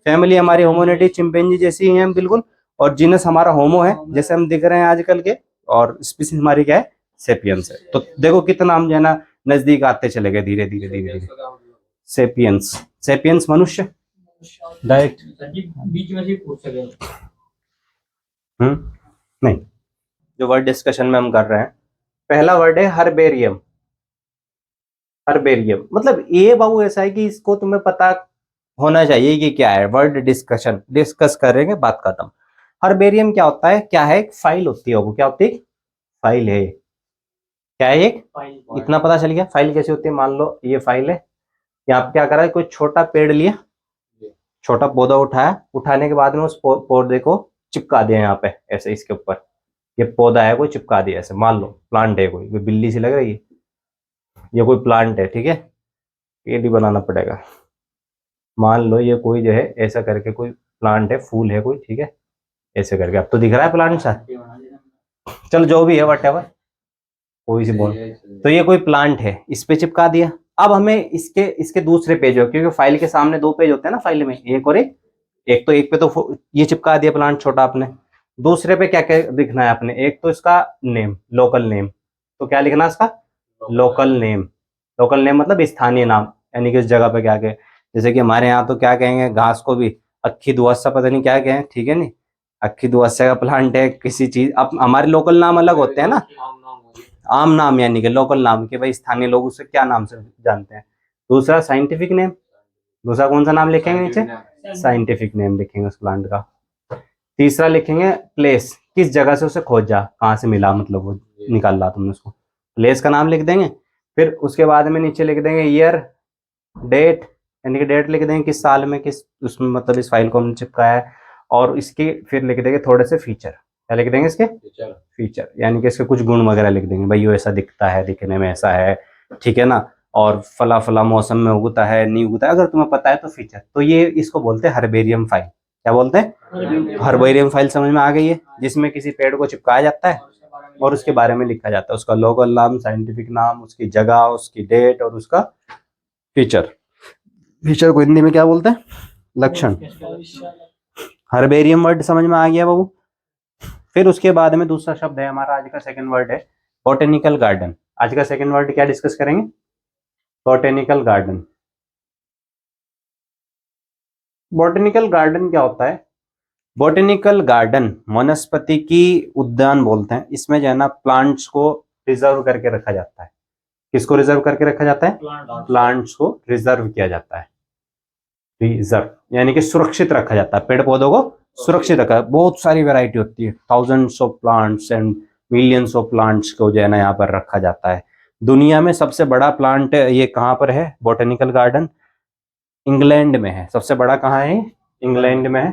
S1: फैमिली हमारी होमोनिडी, चिंपैंजी जैसी है हम बिल्कुल। और जीनस हमारा होमो है, जैसे हम दिख रहे हैं आजकल के। और स्पीसीज हमारी क्या है, सेपियंस है। तो देखो कितना हम जो है ना नजदीक आते चले गए, धीरे धीरे धीरे धीरे। सेपियंस, सेपियंस मनुष्य डायरेक्ट
S2: बीच में से पूछ सके।
S1: नहीं, जो वर्ड डिस्कशन में हम कर रहे हैं, पहला वर्ड है हर्बेरियम। हर्बेरियम मतलब ये बाबू ऐसा है कि इसको तुम्हें पता होना चाहिए कि क्या है। वर्ड डिस्कशन, डिस्कस करेंगे, बात खत्म। हर्बेरियम क्या होता है, क्या है, एक फाइल होती है। वो क्या होती है, फाइल है। क्या है, एक इतना पता चल गया। फाइल कैसे होती है, मान लो ये फाइल है। यहाँ पे क्या करा है, कोई छोटा पेड़ लिया, छोटा पौधा उठाया, उठाने के बाद में उस पौधे को चिपका दिया यहाँ पे ऐसे, इसके ऊपर। ये पौधा है, कोई चिपका दिया ऐसे। मान लो प्लांट है, कोई बिल्ली सी लग रही है, ये कोई प्लांट है, ठीक है। पेड़ ही बनाना पड़ेगा। मान लो ये कोई जो है ऐसा करके कोई प्लांट है, फूल है कोई, ठीक है, ऐसे करके। अब तो दिख रहा है प्लांट सा, चलो जो भी है व्हाटएवर, कोई सी बोल। तो ये कोई प्लांट है, इस पे चिपका दिया। अब हमें इसके दूसरे पेज हो, क्योंकि फाइल के सामने 2 पेज होते हैं ना फाइल में, एक और एक तो एक पे तो ये चिपका दिया प्लांट छोटा आपने। दूसरे पे क्या क्या लिखना है आपने, एक तो इसका नेम, लोकल नेम। तो क्या लिखना है इसका, लोकल नेम। लोकल नेम मतलब स्थानीय नाम, यानी कि उस जगह पे क्या कहे। जैसे कि हमारे यहाँ तो क्या कहेंगे, घास को भी अक्खी दुआसा, पता नहीं क्या कहें, ठीक है नहीं, अक्खी दुआसा का प्लांट है किसी चीज। अब हमारे लोकल नाम अलग होते हैं ना, आम नाम यानी कि लोकल नाम के, भाई स्थानीय लोग उसे क्या नाम से जानते हैं। दूसरा साइंटिफिक नेम, दूसरा कौन सा नाम लिखेंगे नीचे, साइंटिफिक नेम लिखेंगे उस प्लांट का। तीसरा लिखेंगे प्लेस, किस जगह से उसे खोजा, कहाँ से मिला, मतलब वो निकाला तुमने उसको, प्लेस का नाम लिख देंगे। फिर उसके बाद में नीचे लिख देंगे ईयर, डेट, यानी कि डेट लिख देंगे किस साल में, किस उसमें मतलब इस फाइल को हमने चिपकाया है। और इसके फिर लिख देंगे थोड़े से फीचर, क्या लिख देंगे इसके फीचर, यानी कि इसके कुछ गुण वगैरह लिख देंगे, भाई ये ऐसा दिखता है, दिखने में ऐसा है, ठीक है ना, और फला फला मौसम में उगता है नहीं उगता है, अगर तुम्हें पता है तो फीचर। तो ये इसको बोलते हैं हर्बेरियम फाइल। क्या बोलते हैं, हर्बेरियम फाइल। समझ में आ गई है, जिसमें किसी पेड़ को चिपकाया जाता है और उसके बारे में लिखा जाता है, उसका लोकल नाम, साइंटिफिक नाम, उसकी जगह, उसकी डेट और उसका फीचर। फीचर को हिंदी में क्या बोलते हैं, लक्षण। हर्बेरियम वर्ड समझ में आ गया बाबू। फिर उसके बाद में दूसरा शब्द है हमारा, आज का सेकंड वर्ड है बॉटेनिकल गार्डन। आज का सेकंड वर्ड क्या डिस्कस करेंगे, बॉटेनिकल गार्डन। बॉटेनिकल गार्डन क्या होता है, बॉटेनिकल गार्डन वनस्पति की उद्यान बोलते हैं। इसमें जो है ना प्लांट्स को रिजर्व करके रखा जाता है। किसको रिजर्व करके रखा जाता है, प्लांट्स को रिजर्व किया जाता है। रिजर्व यानी कि सुरक्षित रखा जाता है, पेड़ पौधों को सुरक्षित रखा है। बहुत सारी वैरायटी होती है, thousands of plants and millions of plants को जो है ना यहाँ पर रखा जाता है। दुनिया में सबसे बड़ा प्लांट ये कहाँ पर है, बॉटेनिकल गार्डन इंग्लैंड में है। सबसे बड़ा कहाँ है, इंग्लैंड में है।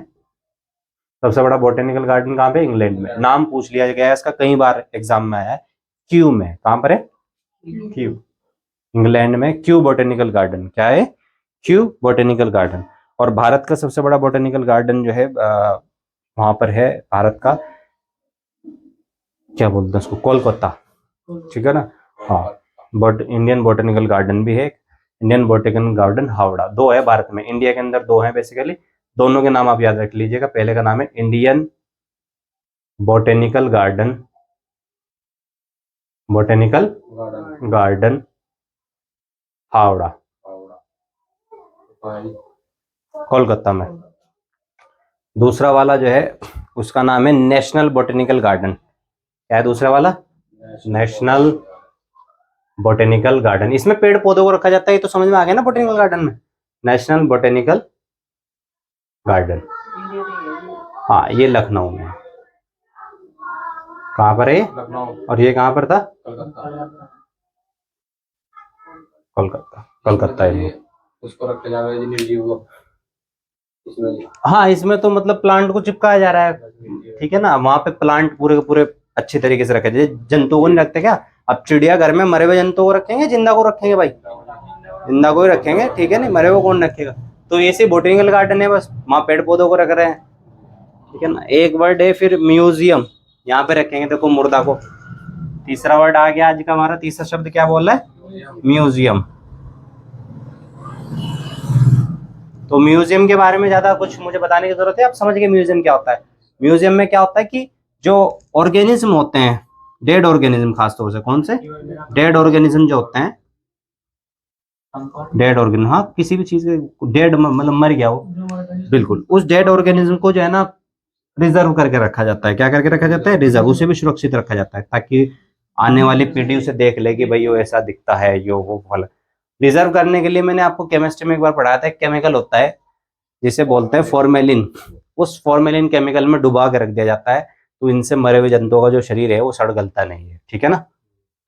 S1: सबसे बड़ा बॉटेनिकल गार्डन कहाँ पे, इंग्लैंड में। नाम पूछ लिया गया है इसका, कई बार एग्जाम में आया है। क्यू में, कहाँ पर है, क्यू, इंग्लैंड में क्यू बॉटेनिकल गार्डन। क्या है, क्यू बॉटेनिकल गार्डन। और भारत का सबसे बड़ा बॉटेनिकल गार्डन जो है वहां पर है, भारत का क्या बोलते हैं उसको, कोलकाता, ठीक है ना। हाँ, बट इंडियन बॉटेनिकल गार्डन भी है, इंडियन बॉटेनिकल गार्डन हावड़ा। दो है भारत में, इंडिया के अंदर दो है बेसिकली। दोनों के नाम आप याद रख लीजिएगा। पहले का नाम है Indian botanical garden, botanical garden Howrah, Kolkata में। दूसरा वाला जो है उसका नाम है नेशनल बॉटेनिकल गार्डन। क्या है दूसरा वाला, नेशनल बॉटेनिकल गार्डन। इसमें पेड़ पौधों को रखा जाता है, ये तो समझ में आ गया ना, बॉटेनिकल गार्डन में नेशनल बॉटेनिकल गार्डन। हाँ, ये लखनऊ में। कहाँ पर है, लखनऊ। और ये कहाँ पर था, कोलकाता, कोलकाता है। उसको रखा जा रहा है निर्जीव को इसमें। हाँ, इसमें तो मतलब प्लांट को चिपकाया जा रहा है, ठीक है ना। वहां पे प्लांट पूरे के पूरे अच्छे तरीके से रखे, जैसे जंतुओं को नहीं रखते क्या। अब चिड़ियाघर में मरे हुए जंतुओं को रखेंगे, जिंदा को रखेंगे, भाई जिंदा को ही रखेंगे, ठीक है नहीं, मरे हुए कौन रखेगा। तो ऐसे बॉटेनिकल गार्डन है, बस वहां पेड़ पौधों को रख रहे हैं, ठीक है ना। एक वर्ड है फिर म्यूजियम, यहाँ पे रखेंगे देखो मुर्दा को। तीसरा वर्ड आ गया आज का हमारा, तीसरा शब्द क्या बोल रहा है, म्यूजियम। तो म्यूजियम के बारे में ज्यादा कुछ मुझे बताने की जरूरत है, आप समझ गए म्यूजियम क्या होता है। म्यूजियम में क्या होता है कि जो ऑर्गेनिज्म होते हैं, डेड ऑर्गेनिज्म, खासतौर से कौन से, डेड ऑर्गेनिज्म जो होते हैं, डेड ऑर्गेनिज्म, हाँ किसी भी चीज के डेड मतलब मर गया हो, बिल्कुल, उस डेड ऑर्गेनिज्म को जो है ना रिजर्व करके रखा जाता है। क्या करके रखा जाता है, रिजर्व, उसे भी सुरक्षित रखा जाता है, ताकि आने वाली पीढ़ी उसे देख ले कि भाई वो ऐसा दिखता है, यो वो फल। रिजर्व करने के लिए मैंने आपको केमिस्ट्री में एक बार पढ़ाया था, एक केमिकल होता है जिसे बोलते हैं फॉर्मेलिन। उस फॉर्मेलिन केमिकल में डुबा के रख दिया जाता है, तो इनसे मरे हुए जंतुओं का जो शरीर है वो सड़ गलता नहीं है, ठीक है ना।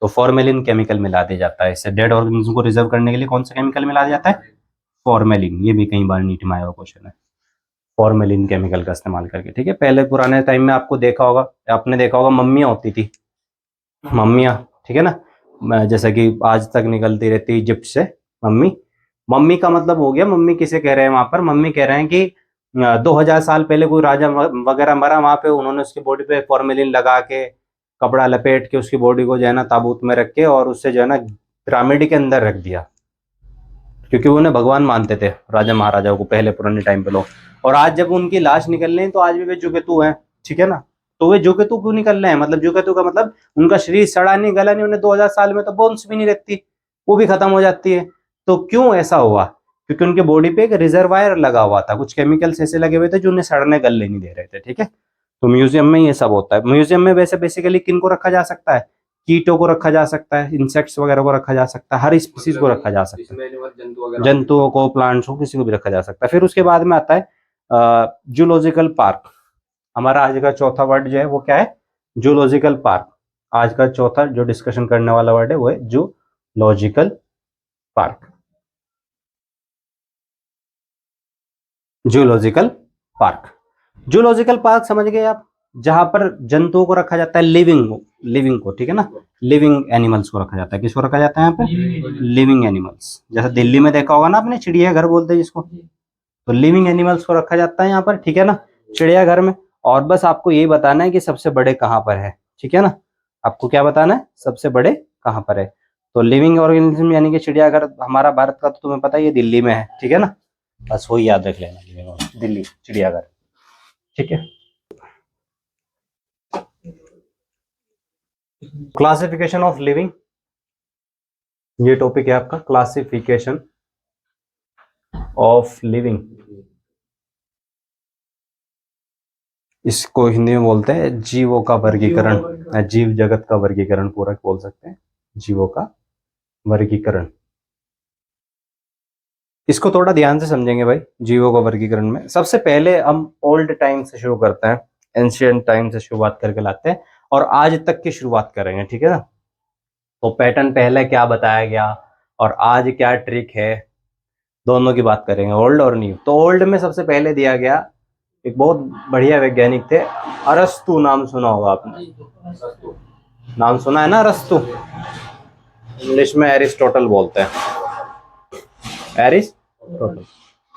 S1: तो फॉर्मेलिन केमिकल मिला दिया जाता है इससे। डेड ऑर्गेनिज्म को रिजर्व करने के लिए कौन सा केमिकल मिला दिया जाता है, फॉर्मेलिन। ये भी कई बार नीट में आया हुआ क्वेश्चन है, फॉर्मेलिन केमिकल का इस्तेमाल करके, ठीक है। पहले पुराने टाइम में आपको देखा होगा, आपने देखा होगा मम्मियाँ होती थी, मम्मियाँ, ठीक है ना, जैसा कि आज तक निकलती रहती इजिप्ट से मम्मी। मम्मी का मतलब हो गया, मम्मी किसे कह रहे हैं वहां पर, मम्मी कह रहे हैं कि 2000 साल पहले कोई राजा वगैरह मरा, वहां पे उन्होंने उसकी बॉडी पे फॉर्मेलिन लगा के, कपड़ा लपेट के उसकी बॉडी को जो है ना ताबूत में रख के, और उससे जो है ना पिरामिड के अंदर रख दिया, क्योंकि वो उन्हें भगवान मानते थे राजा महाराजाओं को, पहले पुराने टाइम पे लोग। और आज जब उनकी लाश निकल रही है तो आज भी वे जुगेतु हैं, ठीक है ना। तो वे जुगेतु क्यों निकल रहे हैं, मतलब जुगेतु का मतलब उनका शरीर सड़ा नहीं, गला नहीं, उन्हें 2000 साल में तो बोन्स भी नहीं रखती, वो भी खत्म हो जाती है। तो क्यों ऐसा हुआ? क्योंकि उनके बॉडी पे एक रिजर्वायर लगा हुआ था, कुछ केमिकल्स ऐसे लगे हुए थे जो उन्हें सड़ने गलने नहीं दे रहे थे, ठीक है। तो म्यूजियम में ये सब होता है। म्यूजियम में वैसे बेसिकली किन को रखा जा सकता है? कीटों को रखा जा सकता है, इंसेक्ट्स वगैरह को रखा जा सकता है, हर स्पीसीज को रखा जा सकता है, जंतुओं को, प्लांट्स को, किसी को भी रखा जा सकता है। फिर उसके बाद में आता है जूलॉजिकल पार्क। हमारा आज का चौथा वर्ड जो है वो क्या है? Zoological park. आज का चौथा जो डिस्कशन करने वाला वर्ड है वो है zoological park. Zoological park, zoological park समझ गए आप? जहां पर जंतुओं को रखा जाता है, लिविंग को, ठीक है ना, लिविंग एनिमल्स को रखा जाता है। किसको रखा जाता है यहाँ पे? Living animals. जैसे दिल्ली में देखा होगा ना आपने, चिड़ियाघर बोलते हैं जिसको, तो लिविंग एनिमल्स को रखा जाता है यहाँ पर, ठीक है ना, चिड़ियाघर में। और बस आपको यही बताना है कि सबसे बड़े कहाँ पर है, ठीक है ना, आपको क्या बताना है? सबसे बड़े कहाँ पर है। तो लिविंग ऑर्गेनिज्म यानी कि चिड़ियाघर हमारा भारत का तो तुम्हें पता है ये दिल्ली में है, ठीक है ना, बस वही याद रख लेना, दिल्ली चिड़ियाघर, ठीक है। क्लासिफिकेशन ऑफ लिविंग, ये टॉपिक है आपका, क्लासिफिकेशन ऑफ लिविंग। इसको हिंदी में बोलते हैं जीवों का वर्गीकरण, जीव जगत का वर्गीकरण पूरा बोल सकते हैं, जीवों का वर्गीकरण। इसको थोड़ा ध्यान से समझेंगे भाई। जीवों का वर्गीकरण में सबसे पहले हम ओल्ड टाइम से शुरू करते हैं, एंशियंट टाइम से शुरुआत करके लाते हैं और आज तक की शुरुआत करेंगे, ठीक है ना। तो पैटर्न पहले क्या बताया गया और आज क्या ट्रिक है, दोनों की बात करेंगे, ओल्ड और न्यू। तो ओल्ड में सबसे पहले दिया गया, एक बहुत बढ़िया वैज्ञानिक थे, अरस्तु, नाम सुना होगा आपने, नाम सुना है ना अरस्तु, इंग्लिश में एरिस्टोटल बोलते हैं, एरिस्टोटल।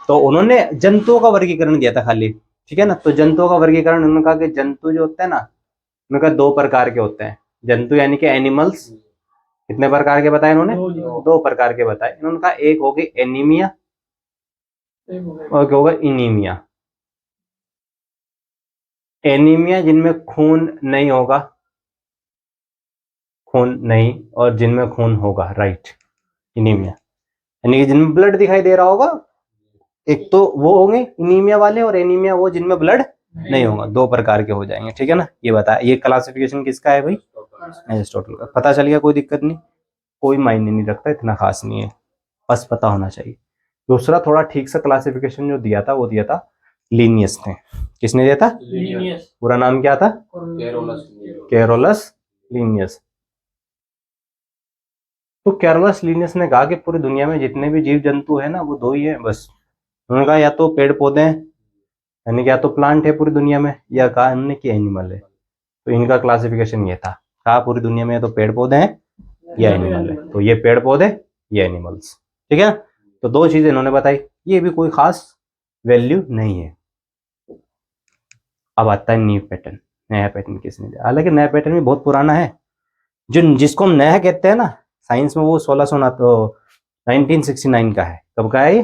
S1: तो उन्होंने जंतुओं का वर्गीकरण दिया था खाली, ठीक है ना। तो जंतुओं का वर्गीकरण उन्होंने कहा कि जंतु जो होते हैं ना, उन्होंने कहा दो प्रकार के होते हैं जंतु, यानी कि एनिमल्स। कितने प्रकार के बताए इन्होंने? दो प्रकार के बताए इन्होंने कहा, एक होगी एनीमिया और एक होगा इनीमिया। एनीमिया जिनमें खून नहीं होगा, खून नहीं, और जिनमें खून होगा, राइट, इनीमिया, यानी कि जिनमें ब्लड दिखाई दे रहा होगा। एक तो वो होंगे इनीमिया वाले, और एनीमिया वो जिनमें ब्लड नहीं होगा, दो प्रकार के हो जाएंगे, ठीक है ना। ये बताया, ये क्लासिफिकेशन किसका है भाई? एरिस्टोटल का। पता चल गया, कोई दिक्कत नहीं, कोई मायने नहीं रखता, इतना खास नहीं है, बस पता होना चाहिए। दूसरा थोड़ा ठीक सा क्लासिफिकेशन जो दिया था वो दिया था लीनियस ने। किसने दिया था? पूरा नाम क्या था? Carolus Linnaeus. तो कैरोलस लीनियस ने कहा कि पूरी दुनिया में जितने भी जीव जंतु है ना वो दो ही है बस। उन्होंने कहा या तो पेड़ पौधे हैं, यानी कि या तो प्लांट है पूरी दुनिया में, या कहा इन्होंने कि एनिमल है। तो इनका क्लासिफिकेशन ये था, कहा पूरी दुनिया में या तो पेड़ पौधे हैं या एनिमल है, तो ये पेड़ पौधे, ये एनिमल्स, ठीक है। तो दो चीजें इन्होंने बताई, ये भी कोई खास वैल्यू नहीं है। अब आता है न्यू पैटर्न। नया पैटर्न किसने दिया? हालांकि नया पैटर्न भी बहुत पुराना है, जो जिसको हम नया कहते हैं ना साइंस में, वो 1600 तो 1969 का है। कब का है ये?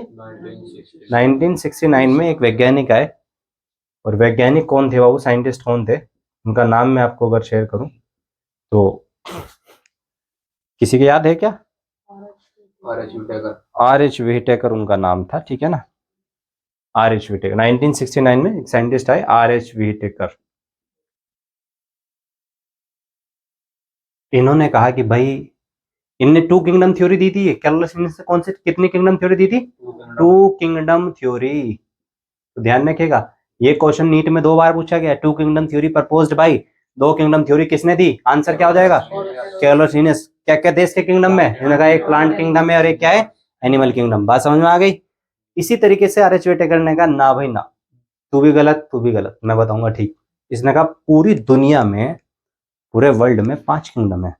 S1: 1969 में एक वैज्ञानिक आए, और वैज्ञानिक कौन थे बाबू, साइंटिस्ट कौन थे, उनका नाम मैं आपको अगर शेयर करूं तो किसी को याद है क्या? आर एच व्हिटेकर उनका नाम था, ठीक है ना, आर एच व्हिटेकर। 1969 में एक साइंटिस्ट आए, आर एच व्हिटेकर। इन्होंने कहा कि भाई, इनने टू किंगडम थ्योरी दी थी। कैरोलस लीनियस ने कौन से, कितनी किंगडम थ्योरी दी थी? Two kingdom theory. तो ध्यान रखिएगा, ये क्वेश्चन नीट में 2 बार पूछा गया। Two kingdom theory proposed by, दो किंगडम थ्योरी किसने दी? आंसर क्या हो जाएगा? Carolus Linnaeus. क्या क्या देश के किंगडम में? इन्होंने कहा एक प्लांट किंगडम है और एक क्या है? Animal kingdom. बात समझ में आ गई? इसी तरीके से आर एच व्हिटेकर ने कहा ना भाई ना, तू भी गलत, तू भी गलत, मैं बताऊंगा ठीक। इसने कहा पूरी दुनिया में, पूरे वर्ल्ड में 5 किंगडम है।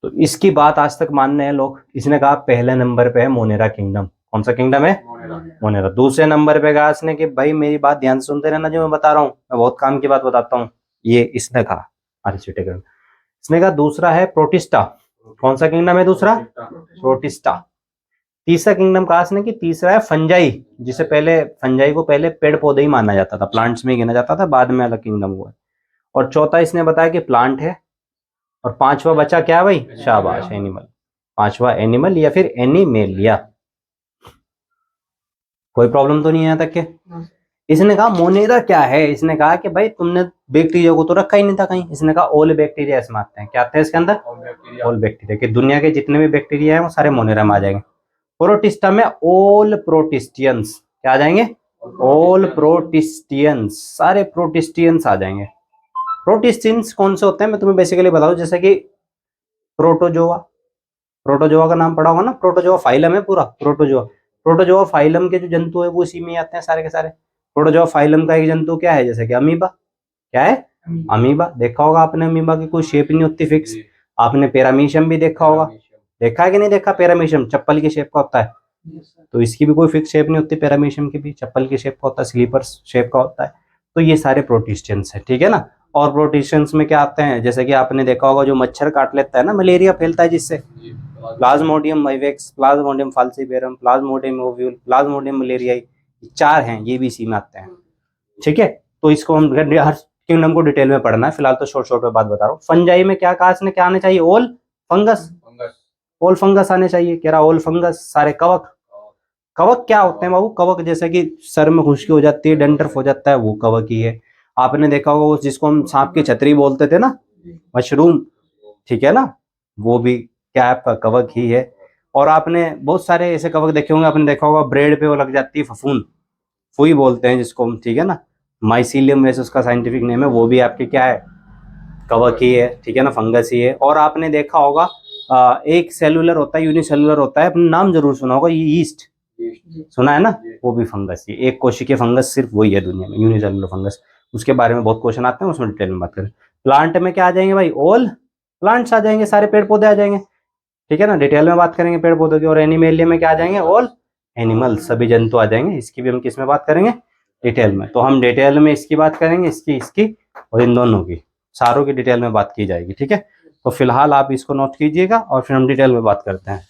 S1: तो इसकी बात आज तक मानने हैं लोग। इसने कहा पहले नंबर पे है मोनेरा किंगडम। कौन सा किंगडम है? मोनेरा। दूसरे नंबर पे कहा इसने कि भाई मेरी बात ध्यान से सुनते रहना, जो मैं बता रहा हूँ, मैं बहुत काम की बात बताता हूँ। ये इसने कहा, आर्चिटेकर। इसने कहा दूसरा है प्रोटिस्टा। कौन सा किंगडम है दूसरा? प्रोटिस्टा। तीसरा किंगडम कहा इसने कि तीसरा है फंजाई, जिसे पहले, फंजाई को पहले पेड़ पौधे ही माना जाता था, प्लांट्स में गिना जाता था, बाद में अलग किंगडम हुआ। और चौथा इसने बताया कि प्लांट है, और पांचवा बचा क्या भाई? शाबाश, एनिमल। पांचवा एनिमल या फिर एनिमेलिया। कोई प्रॉब्लम तो नहीं है यहाँ तक के? इसने कहा मोनेरा क्या है, इसने कहा कि भाई तुमने बैक्टीरिया को तो रखा ही नहीं था कहीं, इसने कहा ऑल बैक्टीरिया इसमें आते हैं। क्या आते हैं इसके अंदर? ऑल बैक्टीरिया, कि दुनिया के जितने भी बैक्टीरिया हैं वो सारे मोनेरा में आ जाएंगे। प्रोटिस्टा में ऑल प्रोटिस्टियंस, क्या आ जाएंगे? ऑल प्रोटिस्टियंस, सारे प्रोटिस्टियंस आ जाएंगे। प्रोटिस्टियंस कौन से होते हैं मैं तुम्हें बेसिकली बताऊं, जैसे कि प्रोटोजोआ, प्रोटोजोआ का नाम पढ़ा होगा ना, प्रोटोजोआ फाइलम है पूरा प्रोटोजोआ। प्रोटोजोआ फाइलम के जो जंतु है वो इसी में आते हैं सारे के सारे। प्रोटोजोआ फाइलम का एक जंतु क्या है, जैसे कि अमीबा। क्या है? अमीबा। देखा होगा आपने अमीबा की कोई शेप नहीं होती फिक्स। आपने पैरामीशियम भी देखा होगा, देखा है कि नहीं देखा? पैरामीशियम चप्पल की शेप का होता है, तो इसकी भी कोई फिक्स शेप नहीं होती, पैरामीशियम की भी चप्पल की शेप का होता है, स्लीपर शेप का होता है। तो ये सारे प्रोटिस्टियंस है, ठीक है ना। और प्रोटिस्टियंस में क्या आते हैं, जैसे कि आपने देखा होगा जो मच्छर काट लेता है ना, मलेरिया फैलता है जिससे, plasmodium vivax, plasmodium falciparum, plasmodium ovale, plasmodium malariae, 4 हैं, ये भी इसी में आते हैं, ठीक है। तो इसको हम हर किंगडम को डिटेल में पढ़ना है, फिलहाल तो शॉर्ट शॉर्ट में बात बता रहा हूँ। फंजाई में क्या कहा इसने, क्या आने चाहिए? ऑल फंगस, ऑल फंगस आने चाहिए। कह रहा ऑल फंगस, सारे कवक। कवक क्या होते हैं बाबू? कवक जैसे कि सर में खुश्की हो जाती है, डंडरफ हो जाता है, वो कवक ही है। आपने देखा होगा जिसको हम सांप की छतरी बोलते थे ना, मशरूम, ठीक है ना, वो भी क्या है? आपका कवक ही है। और आपने बहुत सारे ऐसे कवक देखे होंगे, आपने देखा होगा ब्रेड पे वो लग जाती है फफूंद, फुई बोलते हैं जिसको हम, ठीक है ना, माइसीलियम वैसे उसका साइंटिफिक नेम है, वो भी आपके क्या है? कवक ही है, ठीक है ना, फंगस ही है। और आपने देखा होगा एक सेलुलर होता है, यूनिसेलुलर होता है, अपना नाम जरूर सुना होगा, ईस्ट, सुना है ना, वो भी फंगस ही। एक कोशिकीय फंगस सिर्फ वही है दुनिया में, यूनिसेलुलर फंगस। उसके बारे में बहुत क्वेश्चन आते हैं, उसमें डिटेल में बात करें। प्लांट में क्या आ जाएंगे भाई? ऑल प्लांट्स आ जाएंगे, सारे पेड़ पौधे आ जाएंगे, ठीक है ना, डिटेल में बात करेंगे पेड़ पौधों की। और एनिमेलिया में क्या आ जाएंगे? ऑल एनिमल्स, सभी जंतु आ जाएंगे। इसकी भी हम किस में बात करेंगे? डिटेल में। तो हम डिटेल में इसकी बात करेंगे, इसकी और इन दोनों की, सारों की डिटेल में बात की जाएगी, ठीक है। तो फिलहाल आप इसको नोट कीजिएगा और फिर हम डिटेल में बात करते हैं।